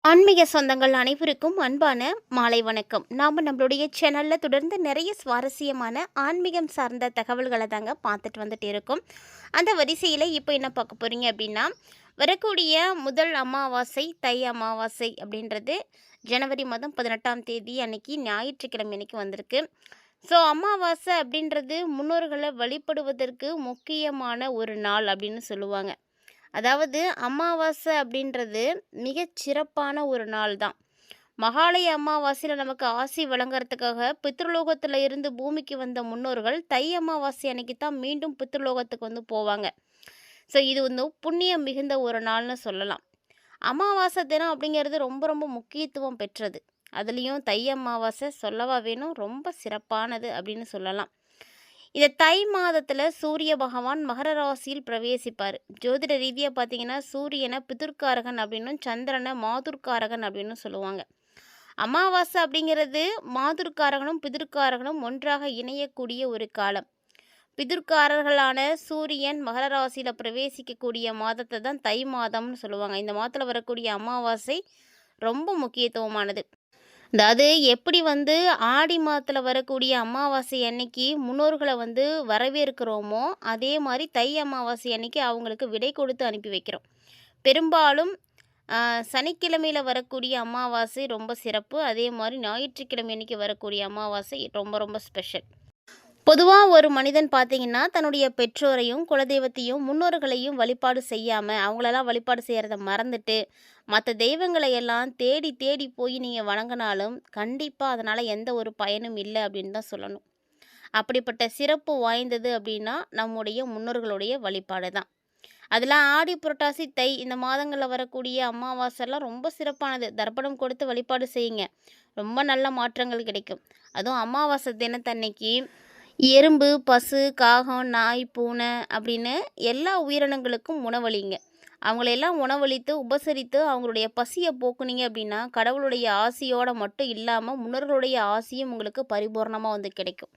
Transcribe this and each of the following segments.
ஆன்மீக சொந்தங்கள் அனைவருக்கும் அன்பான மாலை வணக்கம். நாம் நம்மளுடைய சேனலில் தொடர்ந்து நிறைய சுவாரஸ்யமான ஆன்மீகம் சார்ந்த தகவல்களை தாங்க பார்த்துட்டு வந்துட்டு இருக்கோம். அந்த வரிசையில் இப்போ என்ன பார்க்க போகிறீங்க அப்படின்னா, வரக்கூடிய முதல் அமாவாசை தை அமாவாசை அப்படின்றது ஜனவரி மாதம் 18ஆம் தேதி அன்னைக்கு ஞாயிற்றுக்கிழமை அன்னைக்கு வந்திருக்கு. ஸோ அமாவாசை அப்படின்றது முன்னோர்களை வழிபடுவதற்கு முக்கியமான ஒரு நாள் அப்படின்னு சொல்லுவாங்க. அதாவது அமாவாசை அப்படின்றது மிகச் சிறப்பான ஒரு நாள் தான். மகாலய அமாவாசையில் நமக்கு ஆசி வழங்குறதுக்காக பித்ருலோகத்தில் இருந்து பூமிக்கு வந்த முன்னோர்கள் தை அமாவாசை அன்னைக்கு தான் மீண்டும் பித்ருலோகத்துக்கு வந்து போவாங்க. ஸோ இது வந்து புண்ணியம் மிகுந்த ஒரு நாள்னு சொல்லலாம். அமாவாசை தினம் அப்படிங்கிறது ரொம்ப ரொம்ப முக்கியத்துவம் பெற்றது. அதுலேயும் தை அமாவாசை சொல்லவா வேணும், ரொம்ப சிறப்பானது அப்படின்னு சொல்லலாம். இந்த தை மாதத்தில் சூரிய பகவான் மகர ராசியில் பிரவேசிப்பார். ஜோதிட ரீதியாக பார்த்தீங்கன்னா சூரியனை பிதுர்காரகன் அப்படின்னும் சந்திரனை மாதுர்காரகன் அப்படின்னு சொல்லுவாங்க. அமாவாசை அப்படிங்கிறது மாதுர்காரகனும் பிதுர்காரகனும் ஒன்றாக இணையக்கூடிய ஒரு காலம். பிதுர்காரர்களான சூரியன் மகர ராசியில் பிரவேசிக்கக்கூடிய மாதத்தை தான் தை மாதம்னு சொல்லுவாங்க. இந்த மாதத்தில் வரக்கூடிய அமாவாசை ரொம்ப முக்கியத்துவமானது. அதாவது எப்படி வந்து ஆடி மாதத்தில் வரக்கூடிய அமாவாசை அன்னைக்கு முன்னோர்களை வந்து வரவேற்கிறோமோ, அதே மாதிரி தை அமாவாசை அன்னைக்கு அவங்களுக்கு விடை கொடுத்து அனுப்பி வைக்கிறோம். பெரும்பாலும் சனிக்கிழமையில் வரக்கூடிய அமாவாசை ரொம்ப சிறப்பு. அதே மாதிரி ஞாயிற்றுக்கிழமை அன்னைக்கு வரக்கூடிய அமாவாசை ரொம்ப ரொம்ப ஸ்பெஷல். பொதுவாக ஒரு மனிதன் பார்த்தீங்கன்னா தன்னுடைய பெற்றோரையும் குலதெய்வத்தையும் முன்னோர்களையும் வழிபாடு செய்யாமல் அவங்களெல்லாம் வழிபாடு செய்கிறத மறந்துட்டு மற்ற தெய்வங்களை எல்லாம் தேடி தேடி போய் நீங்கள் வணங்கினாலும் கண்டிப்பாக அதனால் எந்த ஒரு பயனும் இல்லை அப்படின்னு தான் சொல்லணும். அப்படிப்பட்ட சிறப்பு வாய்ந்தது அப்படின்னா நம்முடைய முன்னோர்களுடைய வழிபாடு தான். அதெல்லாம் ஆடி புரட்டாசி தை இந்த மாதங்களில் வரக்கூடிய அமாவாசைலாம் ரொம்ப சிறப்பானது. தர்ப்பணம் கொடுத்து வழிபாடு செய்யுங்க, ரொம்ப நல்ல மாற்றங்கள் கிடைக்கும். அதுவும் அமாவாசை தினத்தன்னைக்கு எறும்பு, பசு, காகம், நாய், பூனை அப்படின்னு எல்லா உயிரினங்களுக்கும் உணவளிங்க. அவங்களையெல்லாம் உணவளித்து உபசரித்து அவங்களுடைய பசியை போக்குனீங்க அப்படின்னா கடவுளுடைய ஆசியோடு மட்டும் இல்லாமல் முன்னோர்களுடைய ஆசியும் உங்களுக்கு பரிபூர்ணமாக வந்து கிடைக்கும்.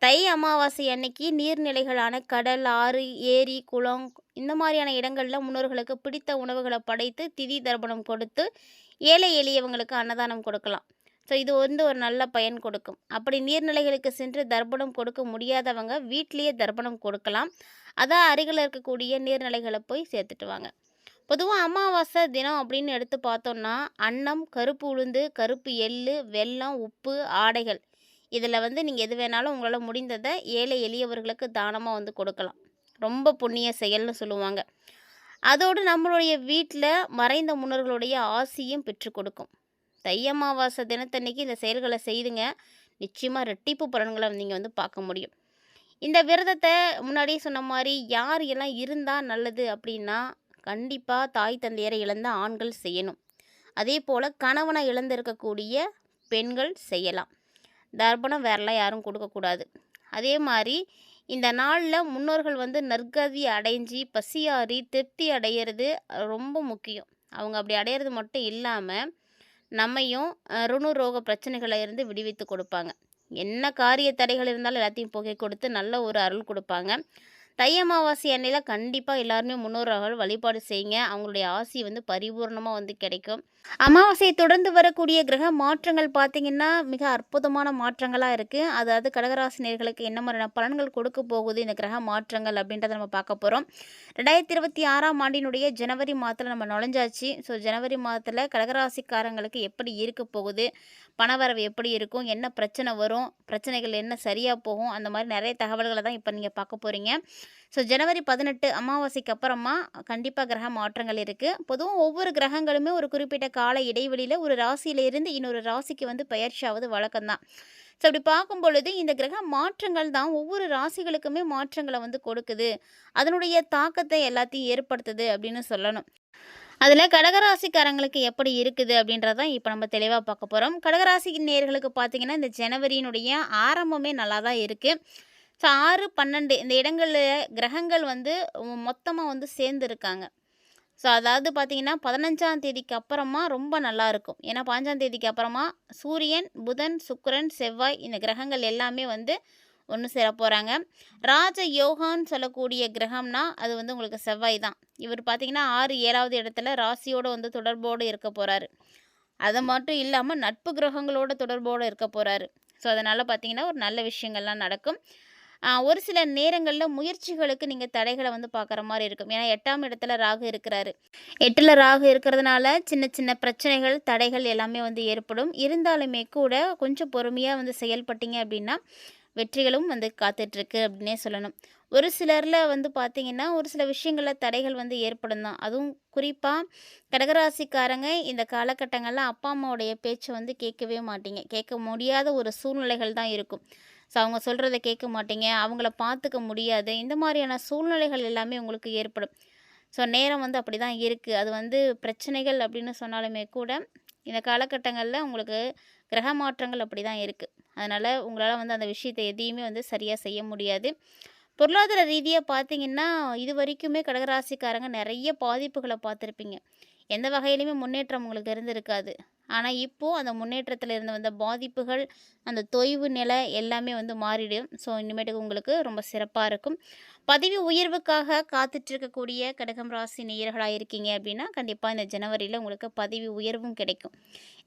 தை அமாவாசை அன்னைக்கு நீர்நிலைகளான கடல், ஆறு, ஏரி, குளம் இந்த மாதிரியான இடங்களில் முன்னோர்களுக்கு பிடித்த உணவுகளை படைத்து திதி தர்ப்பணம் கொடுத்து ஏழை எளியவங்களுக்கு அன்னதானம் கொடுக்கலாம். ஸோ இது வந்து ஒரு நல்ல பயன் கொடுக்கும். அப்படி நீர்நிலைகளுக்கு சென்று தர்ப்பணம் கொடுக்க முடியாதவங்க வீட்டிலேயே தர்ப்பணம் கொடுக்கலாம். அதான் அருகில் இருக்கக்கூடிய நீர்நிலைகளை போய் சேர்த்துட்டு வாங்க. பொதுவாக அமாவாசை தினம் அப்படின்னு எடுத்து பார்த்தோம்னா அன்னம், கருப்பு உளுந்து, கருப்பு எள்ளு, வெல்லம், உப்பு, ஆடைகள் இதில் வந்து நீங்கள் எது வேணாலும் உங்களால் முடிந்ததை ஏழை எளியவர்களுக்கு தானமாக வந்து கொடுக்கலாம். ரொம்ப புண்ணிய செயல்னு சொல்லுவாங்க. அதோடு நம்மளுடைய வீட்டில் மறைந்த முன்னோர்களுடைய ஆசியும் பெற்று கொடுக்கும். தை அமாவாசை தினத்தன்னைக்கு இந்த செயல்களை செய்துங்க, நிச்சயமாக ரெட்டிப்பு பலன்களை நீங்கள் வந்து பார்க்க முடியும். இந்த விரதத்தை முன்னாடியே சொன்ன மாதிரி யார் எல்லாம் இருந்தால் நல்லது அப்படின்னா கண்டிப்பாக தாய் தந்தையரை இழந்த ஆண்கள் செய்யணும். அதே போல் கணவனை இழந்திருக்கக்கூடிய பெண்கள் செய்யலாம். தர்ப்பணம் வேறெல்லாம் யாரும் கொடுக்கக்கூடாது. அதே மாதிரி இந்த நாளில் முன்னோர்கள் வந்து நற்கதி அடைஞ்சி பசியாறி திருப்தி அடையிறது ரொம்ப முக்கியம். அவங்க அப்படி அடையிறது மட்டும் இல்லாமல் நம்மையும் ருணரோக பிரச்சனைகளை இருந்து விடுவித்து கொடுப்பாங்க. என்ன காரிய தடைகள் இருந்தாலும் எல்லாத்தையும் புகை கொடுத்து நல்ல ஒரு அருள் கொடுப்பாங்க. தை அமாவாசை அன்னையில் கண்டிப்பாக எல்லாருமே முன்னோர்கள் வழிபாடு செய்யுங்க. அவங்களுடைய ஆசி வந்து பரிபூர்ணமாக வந்து கிடைக்கும். அமாவாசையை தொடர்ந்து வரக்கூடிய கிரக மாற்றங்கள் பார்த்திங்கன்னா மிக அற்புதமான மாற்றங்களாக இருக்குது. அதாவது கடகராசினியர்களுக்கு என்ன மாதிரியான பலன்கள் கொடுக்க போகுது இந்த கிரக மாற்றங்கள் அப்படின்றத நம்ம பார்க்க போகிறோம். 2026ஆம் ஆண்டினுடைய ஜனவரி மாதத்தில் நம்ம நுழைஞ்சாச்சு. ஸோ ஜனவரி மாதத்தில் கடகராசிக்காரங்களுக்கு எப்படி இருக்க போகுது, பணவரவு எப்படி இருக்கும், என்ன பிரச்சனை வரும், பிரச்சனைகள் என்ன சரியாக போகும், அந்த மாதிரி நிறைய தகவல்களை தான் இப்போ நீங்கள் பார்க்க போகிறீங்க. ஸோ ஜனவரி 18 அமாவாசைக்கு அப்புறமா கண்டிப்பாக கிரக மாற்றங்கள் இருக்குது. பொதுவாக ஒவ்வொரு கிரகங்களுமே ஒரு குறிப்பிட்ட கால இடைவெளியில் ஒரு ராசியிலிருந்து இன்னொரு ராசிக்கு வந்து பயிற்சியாவது வழக்கம்தான். ஸோ அப்படி பார்க்கும் பொழுது இந்த கிரக மாற்றங்கள் தான் ஒவ்வொரு ராசிகளுக்குமே மாற்றங்களை வந்து கொடுக்குது, அதனுடைய தாக்கத்தை எல்லாத்தையும் ஏற்படுத்துது அப்படின்னு சொல்லணும். அதில் கடகராசிக்காரங்களுக்கு எப்படி இருக்குது அப்படின்றதான் இப்போ நம்ம தெளிவாக பார்க்க போகிறோம். கடகராசி நேயர்களுக்கு பார்த்திங்கன்னா இந்த ஜனவரியினுடைய ஆரம்பமே நல்லா தான் இருக்குது. ஸோ 6, 12 இந்த இடங்களில் கிரகங்கள் வந்து மொத்தமாக வந்து சேர்ந்துருக்காங்க. ஸோ அதாவது பார்த்திங்கன்னா 15ஆம் தேதிக்கு அப்புறமா ரொம்ப நல்லாயிருக்கும். ஏன்னா 15ஆம் தேதிக்கு அப்புறமா சூரியன், புதன், சுக்கிரன், செவ்வாய் இந்த கிரகங்கள் எல்லாமே வந்து ஒன்று சேர போகிறாங்க. ராஜ யோகான்னு சொல்லக்கூடிய கிரகம்னா அது வந்து உங்களுக்கு செவ்வாய் தான். இவர் பார்த்தீங்கன்னா 6, 7வது இடத்துல ராசியோட வந்து தொடர்போடு இருக்க போகிறாரு. அது மட்டும் இல்லாமல் நட்பு கிரகங்களோட தொடர்போடு இருக்க போகிறாரு. ஸோ அதனால் பார்த்தீங்கன்னா ஒரு நல்ல விஷயங்கள்லாம் நடக்கும். ஒரு சில நேரங்களில் முயற்சிகளுக்கு நீங்கள் தடைகளை வந்து பார்க்குற மாதிரி இருக்கும். ஏன்னா 8ஆம் இடத்துல ராகு இருக்கிறாரு. 8ல் ராகு இருக்கிறதுனால சின்ன சின்ன பிரச்சனைகள், தடைகள் எல்லாமே வந்து ஏற்படும். இருந்தாலுமே கூட கொஞ்சம் பொறுமையாக வந்து செயல்பட்டீங்க அப்படின்னா வெற்றிகளும் வந்து காத்துட்ருக்கு அப்படின்னே சொல்லணும். ஒரு சிலரில் வந்து பார்த்திங்கன்னா ஒரு சில விஷயங்களில் தடைகள் வந்து ஏற்படும் தான். அதுவும் குறிப்பாக கடகராசிக்காரங்க இந்த காலகட்டங்களில் அப்பா அம்மாவுடைய பேச்சை வந்து கேட்கவே மாட்டீங்க. கேட்க முடியாத ஒரு சூழ்நிலைகள் தான் இருக்கும். ஸோ அவங்க சொல்கிறத கேட்க மாட்டீங்க, அவங்கள பார்த்துக்க முடியாது. இந்த மாதிரியான சூழ்நிலைகள் எல்லாமே உங்களுக்கு ஏற்படும். ஸோ நேரம் வந்து அப்படி தான் இருக்குது. அது வந்து பிரச்சனைகள் அப்படின்னு சொன்னாலுமே கூட இந்த காலகட்டங்களில் உங்களுக்கு கிரக மாற்றங்கள் அப்படி தான் இருக்குது. அதனால் உங்களால் வந்து அந்த விஷயத்தை எதையுமே வந்து சரியாக செய்ய முடியாது. பொருளாதார ரீதியாக பார்த்தீங்கன்னா இது வரைக்குமே கடகராசிக்காரங்க நிறைய பாதிப்புகளை பார்த்துருப்பீங்க. எந்த வகையிலுமே முன்னேற்றம் உங்களுக்கு இருந்திருக்காது. ஆனால் இப்போது அந்த முன்னேற்றத்தில் இருந்து வந்த பாதிப்புகள், அந்த தொய்வு நிலை எல்லாமே வந்து மாறிடும். ஸோ இனிமேட்டுக்கு உங்களுக்கு ரொம்ப சிறப்பாக இருக்கும். பதவி உயர்வுக்காக காத்துட்ருக்கக்கூடிய கடகம் ராசி நேயர்களாக இருக்கீங்க அப்படின்னா கண்டிப்பாக இந்த ஜனவரியில் உங்களுக்கு பதவி உயர்வும் கிடைக்கும்.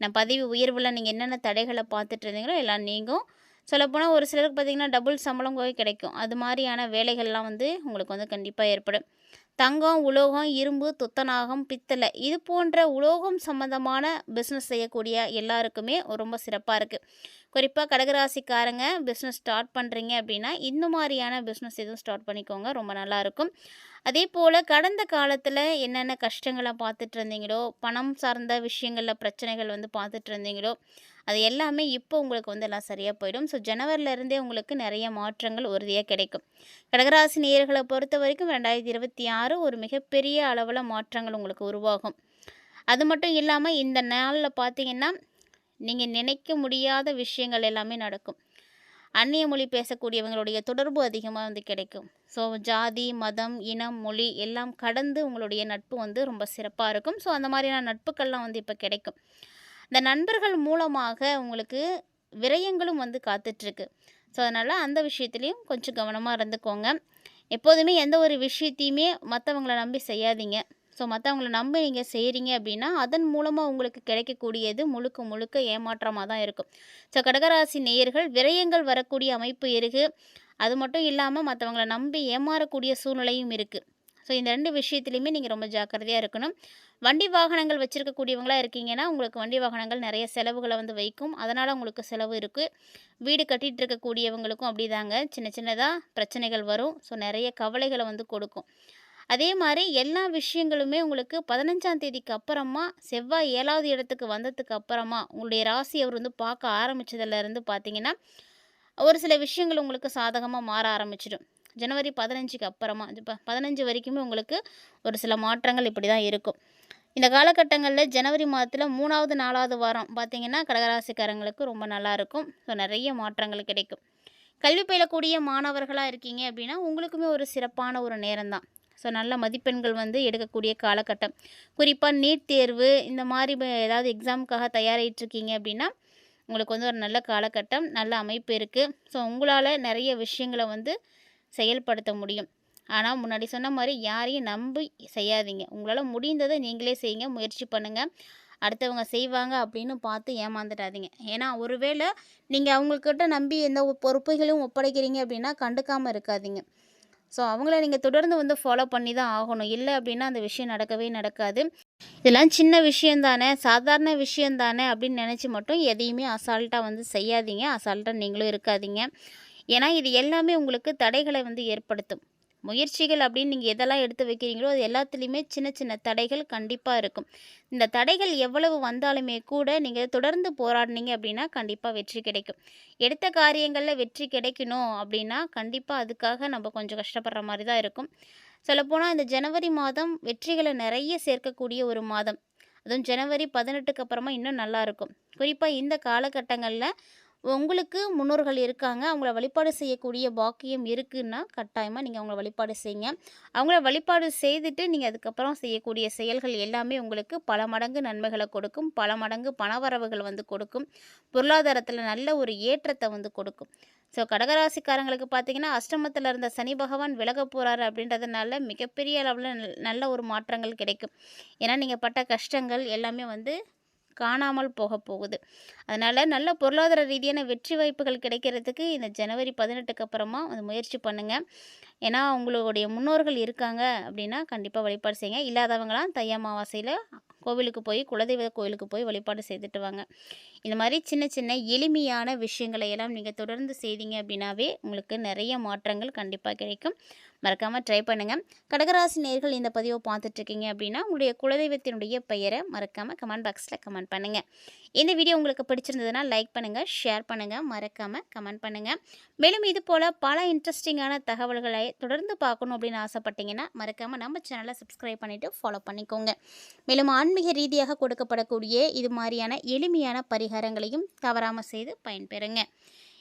நான் பதவி உயர்வில் நீங்கள் என்னென்ன தடைகளை பார்த்துட்டு இருந்தீங்களோ எல்லாம் நீங்கும். சொல்லப்போனால் ஒரு சிலருக்கு பார்த்திங்கன்னா டபுள் சம்பளம் கிடைக்கும். அது மாதிரியான வேலைகள்லாம் வந்து உங்களுக்கு வந்து கண்டிப்பாக ஏற்படும். தங்கம், உலோகம், இரும்பு, துத்தநாகம், பித்தளை இது போன்ற உலோகம் சம்மந்தமான பிஸ்னஸ் செய்யக்கூடிய எல்லாருக்குமே ரொம்ப சிறப்பாக இருக்குது. குறிப்பாக கடகராசிக்காரங்க பிஸ்னஸ் ஸ்டார்ட் பண்ணுறீங்க அப்படின்னா இந்த மாதிரியான பிஸ்னஸ் எதுவும் ஸ்டார்ட் பண்ணிக்கோங்க, ரொம்ப நல்லாயிருக்கும். அதே போல் கடந்த காலத்தில் என்னென்ன கஷ்டங்களை பார்த்துட்டு இருந்தீங்களோ, பணம் சார்ந்த விஷயங்களில் பிரச்சனைகள் வந்து பார்த்துட்டு இருந்தீங்களோ அது எல்லாமே இப்போ உங்களுக்கு வந்து எல்லாம் சரியாக போயிடும். ஸோ ஜனவரிலேருந்தே உங்களுக்கு நிறைய மாற்றங்கள் உறுதியாக கிடைக்கும். கடகராசி நேயர்களை பொறுத்த வரைக்கும் 2026 ஒரு மிகப்பெரிய அளவில் மாற்றங்கள் உங்களுக்கு உருவாகும். அது மட்டும் இல்லாமல் இந்த நாளில் பார்த்தீங்கன்னா நீங்கள் நினைக்க முடியாத விஷயங்கள் எல்லாமே நடக்கும். அந்நிய மொழி பேசக்கூடியவங்களுடைய தொடர்பு அதிகமாக வந்து கிடைக்கும். ஸோ ஜாதி, மதம், இனம், மொழி எல்லாம் கடந்து உங்களுடைய நட்பு வந்து ரொம்ப சிறப்பாக இருக்கும். ஸோ அந்த மாதிரியான நட்புக்கள்லாம் வந்து இப்போ கிடைக்கும். இந்த நண்பர்கள் மூலமாக உங்களுக்கு விரயங்களும் வந்து காத்துட்ருக்கு. ஸோ அதனால் அந்த விஷயத்துலேயும் கொஞ்சம் கவனமாக இருந்துக்கோங்க. எப்போதுமே எந்த ஒரு விஷயத்தையுமே மற்றவங்கள நம்பி செய்யாதீங்க. ஸோ மற்றவங்கள நம்பி நீங்கள் செய்கிறீங்க அப்படின்னா அதன் மூலமாக உங்களுக்கு கிடைக்கக்கூடியது முழுக்க முழுக்க ஏமாற்றமாக தான் இருக்கும். ஸோ கடகராசி நேயர்கள் விரயங்கள் வரக்கூடிய அமைப்பு இருக்குது. அது மட்டும் இல்லாமல் மற்றவங்கள நம்பி ஏமாறக்கூடிய சூழ்நிலையும் இருக்குது. ஸோ இந்த 2 விஷயத்துலையுமே நீங்கள் ரொம்ப ஜாக்கிரதையாக இருக்கணும். வண்டி வாகனங்கள் வச்சுருக்கக்கூடியவங்களாக இருக்கீங்கன்னா உங்களுக்கு வண்டி வாகனங்கள் நிறைய செலவுகளை வந்து வைக்கும். அதனால் உங்களுக்கு செலவு இருக்குது. வீடு கட்டிகிட்டு இருக்கக்கூடியவங்களுக்கும் அப்படி தாங்க சின்ன சின்னதாக பிரச்சனைகள் வரும். ஸோ நிறைய கவலைகளை வந்து கொடுக்கும். அதே மாதிரி எல்லா விஷயங்களுமே உங்களுக்கு 15ஆம் தேதிக்கு அப்புறமா செவ்வாய் 7வது இடத்துக்கு வந்ததுக்கு அப்புறமா உங்களுடைய ராசி அவர் வந்து பார்க்க ஆரம்பித்ததுலேருந்து பார்த்தீங்கன்னா ஒரு சில விஷயங்கள் உங்களுக்கு சாதகமாக மாற ஆரம்பிச்சிடும். ஜனவரி 15க்கு அப்புறமா 15 வரைக்குமே உங்களுக்கு ஒரு சில மாற்றங்கள் இப்படி தான் இருக்கும். இந்த காலகட்டங்களில் ஜனவரி மாதத்தில் 3வது 4வது வாரம் பார்த்திங்கன்னா கடகராசிக்காரங்களுக்கு ரொம்ப நல்லாயிருக்கும். ஸோ நிறைய மாற்றங்கள் கிடைக்கும். கல்வி பயிலக்கூடிய மாணவர்களாக இருக்கீங்க அப்படின்னா உங்களுக்குமே ஒரு சிறப்பான ஒரு நேரம் தான். ஸோ நல்ல மதிப்பெண்கள் வந்து எடுக்கக்கூடிய காலகட்டம். குறிப்பாக நீட் தேர்வு இந்த மாதிரி ஏதாவது எக்ஸாமுக்காக தயாராகிட்டுருக்கீங்க அப்படின்னா உங்களுக்கு வந்து ஒரு நல்ல காலகட்டம், நல்ல அமைப்பு இருக்குது. ஸோ உங்களால் நிறைய விஷயங்களை வந்து செயல்படுத்த முடியும். ஆனால் முன்னாடி சொன்ன மாதிரி யாரையும் நம்பி செய்யாதீங்க. உங்களால் முடிந்ததை நீங்களே செய்யுங்க, முயற்சி பண்ணுங்கள். அடுத்தவங்க செய்வாங்க அப்படின்னு பார்த்து ஏமாந்துடாதீங்க. ஏன்னா ஒருவேளை நீங்கள் அவங்கக்கிட்ட நம்பி எந்த பொறுப்புகளையும் ஒப்படைக்கிறீங்க அப்படின்னா கண்டுக்காமல் இருக்காதீங்க. ஸோ அவங்கள நீங்கள் தொடர்ந்து வந்து ஃபாலோ பண்ணி தான் ஆகணும். இல்லை அப்படின்னா அந்த விஷயம் நடக்கவே நடக்காது. இதெல்லாம் சின்ன விஷயந்தானே, சாதாரண விஷயந்தானே அப்படின்னு நினச்சி மட்டும் எதையுமே அசால்ட்டாக வந்து செய்யாதீங்க. அசால்ட்டாக நீங்களும் இருக்காதீங்க. ஏன்னா இது எல்லாமே உங்களுக்கு தடைகளை வந்து ஏற்படுத்தும். முயற்சிகள் அப்படின்னு நீங்கள் எதெல்லாம் எடுத்து வைக்கிறீங்களோ அது எல்லாத்துலேயுமே சின்ன சின்ன தடைகள் கண்டிப்பாக இருக்கும். இந்த தடைகள் எவ்வளவு வந்தாலுமே கூட நீங்கள் தொடர்ந்து போராடினீங்க அப்படின்னா கண்டிப்பாக வெற்றி கிடைக்கும். எடுத்த காரியங்களில் வெற்றி கிடைக்கணும் அப்படின்னா கண்டிப்பாக அதுக்காக நம்ம கொஞ்சம் கஷ்டப்படுற மாதிரி தான் இருக்கும். சொல்லப்போனால் இந்த ஜனவரி மாதம் வெற்றிகளை நிறைய சேர்க்கக்கூடிய ஒரு மாதம். அதுவும் ஜனவரி 18க்கு அப்புறமா இன்னும் நல்லாயிருக்கும். குறிப்பாக இந்த காலகட்டங்களில் உங்களுக்கு முன்னோர்கள் இருக்காங்க, அவங்கள வழிபாடு செய்யக்கூடிய பாக்கியம் இருக்குன்னா, கட்டாயமா நீங்க அவங்கள வழிபாடு செய்யுங்க. அவங்கள வழிபாடு செய்துட்டு, நீங்க அதுக்கப்புறம் செய்யக்கூடிய செயல்கள் எல்லாமே உங்களுக்கு பல மடங்கு நன்மைகள கொடுக்கும். பல மடங்கு பணவரவுகள் வந்து கொடுக்கும். பொருளாதாரத்தில நல்ல ஒரு ஏற்றத்த வந்து கொடுக்கும். ஸோ கடகராசிக்காரங்களுக்கு பார்த்தீங்கன்னா, அஷ்டமத்தில இருந்த சனி பகவான் விலகப் போறாரு அப்படின்றதுனால மிகப்பெரிய அளவுல நல்ல ஒரு மாற்றங்கள் கிடைக்கும். ஏன்னா, நீங்க பட்ட கஷ்டங்கள் எல்லாமே வந்து காணாமல் போக போகுது. அதனால நல்ல பொருளாதார ரீதியான வெற்றி வாய்ப்புகள் கிடைக்கிறதுக்கு இந்த ஜனவரி 18க்கு அப்புறமா வந்து முயற்சி பண்ணுங்க. ஏன்னா, உங்களுடைய முன்னோர்கள் இருக்காங்க அப்படின்னா, கண்டிப்பா வழிபாடு செய்யுங்க. இல்லாதவங்கலாம் தை அமாவாசையில கோவிலுக்கு போய், குலதெய்வ கோவிலுக்கு போய் வழிபாடு செய்துட்டு வாங்க. இந்த மாரி சின்ன சின்ன எளிமையான விஷயங்களை எல்லாம் நீங்க தொடர்ந்து செய்தீங்க அப்படின்னாவே, உங்களுக்கு நெறைய மாற்றங்கள் கண்டிப்பா கிடைக்கும். மறக்காம ட்ரை பண்ணுங்க. கடகராசி நேயர்கள் இந்த பதிவ பார்த்துட்ருக்கீங்க அப்படின்னா, உங்களுடைய குலதெய்வத்தினுடைய பெயர மறக்காம கமெண்ட் பாக்ஸ்ல கமெண்ட் பண்ணுங்க. இந்த வீடியோ உங்களுக்கு பிடிச்சிருந்ததுன்னா லைக் பண்ணுங்க, ஷேர் பண்ணுங்க, மறக்காம கமெண்ட் பண்ணுங்க. மேலும் இது போல பல இன்ட்ரெஸ்டிங்கான தகவல்களை தொடர்ந்து பார்க்கணும் அப்படின்னு ஆசைப்பட்டீங்கன்னா, மறக்காம நம்ம சேனலை சப்ஸ்கிரைப் பண்ணிட்டு ஃபாலோ பண்ணிக்கோங்க. மேலும் ஆன்மீக ரீதியாக கொடுக்கப்படக்கூடிய இது மாதிரியான எளிமையான பரிகாரங்களையும் தவறாம செய்து பயன்பெறுங்க.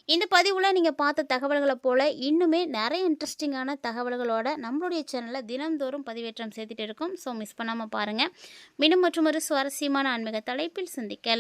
இந்த பதிவில் நீங்கள் பார்த்த தகவல்களை போல் இன்னுமே நிறைய இன்ட்ரெஸ்டிங்கான தகவல்களோட நம்மளுடைய சேனலில் தினந்தோறும் பதிவேற்றம் செய்துட்டு இருக்கோம். ஸோ மிஸ் பண்ணாமல் பாருங்கள். மீண்டும் மற்றும் ஒரு சுவாரஸ்யமான ஆன்மீக தலைப்பில் சந்திக்கலாம்.